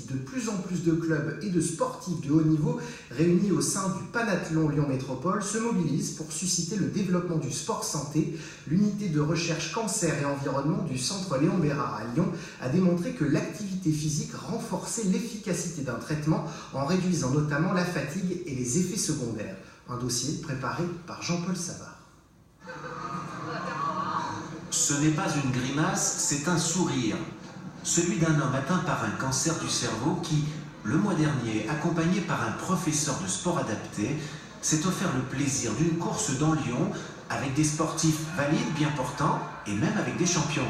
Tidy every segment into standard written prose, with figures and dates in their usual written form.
de plus en plus de clubs et de sportifs de haut niveau réunis au sein du Panathlon Lyon Métropole se mobilisent pour susciter le développement du sport santé. L'unité de recherche cancer et environnement du centre Léon Bérard à Lyon a démontré que l'activité physique renforçait l'efficacité d'un traitement en réduisant notamment la fatigue et les effets secondaires. Un dossier préparé par Jean-Paul Savard. Ce n'est pas une grimace, c'est un sourire. Celui d'un homme atteint par un cancer du cerveau qui, le mois dernier, accompagné par un professeur de sport adapté, s'est offert le plaisir d'une course dans Lyon avec des sportifs valides, bien portants et même avec des champions.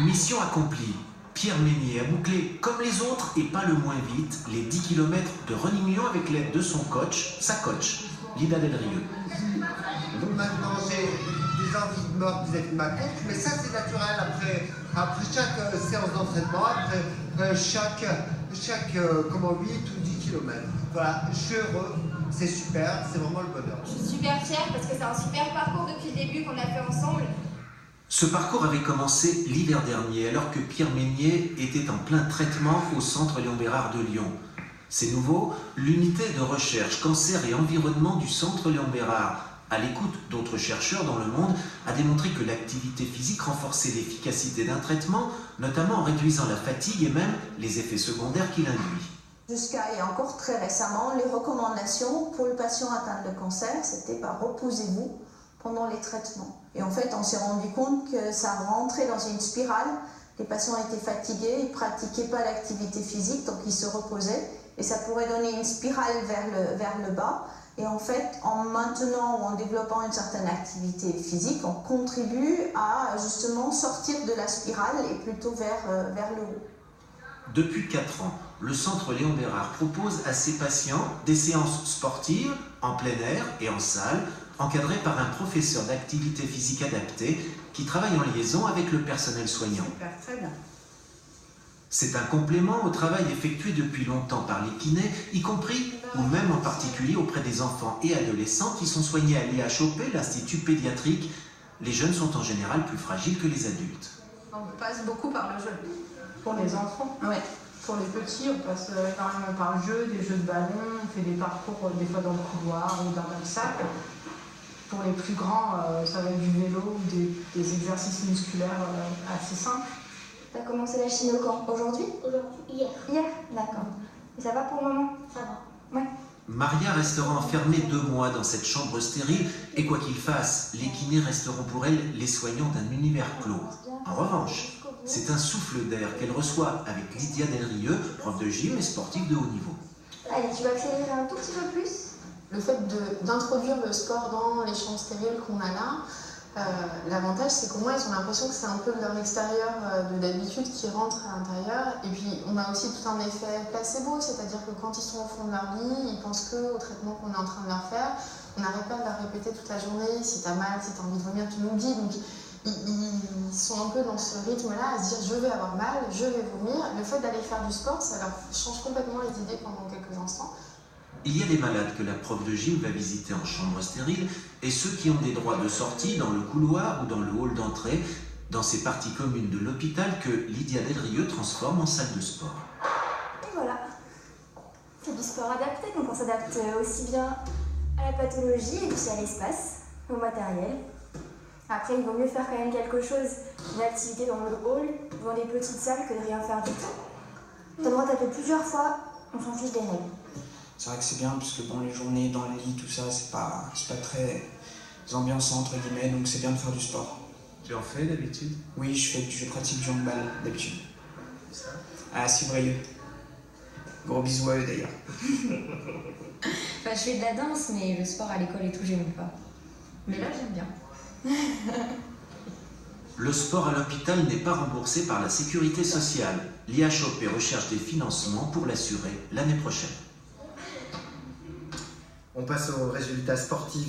Mission accomplie. Pierre Meignier a bouclé, comme les autres et pas le moins vite, les 10 km de Running Lyon avec l'aide de son coach, sa coach, Lida Delrieux. Donc maintenant j'ai des envies de mort vis-à-vis de ma coach, mais ça c'est naturel après chaque séance d'entraînement, après chaque 8 ou 10 km. Voilà, je suis heureux, c'est super, c'est vraiment le bonheur. Je suis super fière parce que c'est un super parcours depuis le début qu'on a fait ensemble. Ce parcours avait commencé l'hiver dernier, alors que Pierre Meignier était en plein traitement au centre Léon Bérard de Lyon. C'est nouveau, l'unité de recherche cancer et environnement du centre Léon Bérard, à l'écoute d'autres chercheurs dans le monde, a démontré que l'activité physique renforçait l'efficacité d'un traitement, notamment en réduisant la fatigue et même les effets secondaires qu'il induit. Jusqu'à et encore très récemment, les recommandations pour le patient atteint de cancer, c'était reposez-vous pendant les traitements. Et en fait, on s'est rendu compte que ça rentrait dans une spirale. Les patients étaient fatigués, ils ne pratiquaient pas l'activité physique, donc ils se reposaient. Et ça pourrait donner une spirale vers le bas. Et en fait, en maintenant ou en développant une certaine activité physique, on contribue à justement sortir de la spirale et plutôt vers le haut. Depuis 4 ans, le centre Léon Bérard propose à ses patients des séances sportives en plein air et en salle, encadrées par un professeur d'activité physique adaptée qui travaille en liaison avec le personnel soignant. Super, très bien. C'est un complément au travail effectué depuis longtemps par les kinés, y compris ou même en particulier auprès des enfants et adolescents qui sont soignés à l'IHOP, l'Institut pédiatrique. Les jeunes sont en général plus fragiles que les adultes. On passe beaucoup par le jeu. Pour les enfants, Ouais. pour les petits, on passe énormément par le jeu, des jeux de ballon, on fait des parcours des fois dans le couloir ou dans le sac. Pour les plus grands, ça va être du vélo ou des exercices musculaires assez simples. T'as commencé la chimio quand? Aujourd'hui? Hier. Hier? D'accord. Et ça va pour le moment? Ça va. Ouais. Maria restera enfermée 2 mois dans cette chambre stérile et quoi qu'il fasse, les kinés resteront pour elle les soignants d'un univers clos. En revanche, c'est un souffle d'air qu'elle reçoit avec Lydia Delrieux, prof de gym et sportive de haut niveau. Allez, tu vas accélérer un tout petit peu plus? Le fait d'introduire le sport dans les chambres stériles qu'on a là, l'avantage c'est qu'au moins ils ont l'impression que c'est un peu leur extérieur de d'habitude qui rentre à l'intérieur. Et puis on a aussi tout un effet placebo, c'est-à-dire que quand ils sont au fond de leur lit, ils pensent qu'au traitement qu'on est en train de leur faire. On n'arrête pas de leur répéter toute la journée, si t'as mal, si t'as envie de vomir, tu nous le dis. Donc ils sont un peu dans ce rythme-là, à se dire je vais avoir mal, je vais vomir. Le fait d'aller faire du sport, ça leur change complètement les idées pendant quelques instants. Il y a des malades que la prof de gym va visiter en chambre stérile et ceux qui ont des droits de sortie dans le couloir ou dans le hall d'entrée, dans ces parties communes de l'hôpital que Lydia Delrieux transforme en salle de sport. Et voilà. C'est du sport adapté, donc on s'adapte aussi bien à la pathologie et puis à l'espace, au matériel. Après, il vaut mieux faire quand même quelque chose, une activité dans le hall, dans des petites salles, que de rien faire du tout. T'as le droit de taper plusieurs fois, on s'en fiche des règles. C'est vrai que c'est bien parce que bon, les journées dans le lit, tout ça, c'est pas très ambiançant entre guillemets, donc c'est bien de faire du sport. Tu en fais d'habitude? Oui, je pratique du handball d'habitude. À Civrayeux. Gros bisous à eux d'ailleurs. Enfin, je fais de la danse, mais le sport à l'école et tout, j'aime pas. Mais là, j'aime bien. Le sport à l'hôpital n'est pas remboursé par la sécurité sociale. L'IHOP recherche des financements pour l'assurer l'année prochaine. On passe aux résultats sportifs.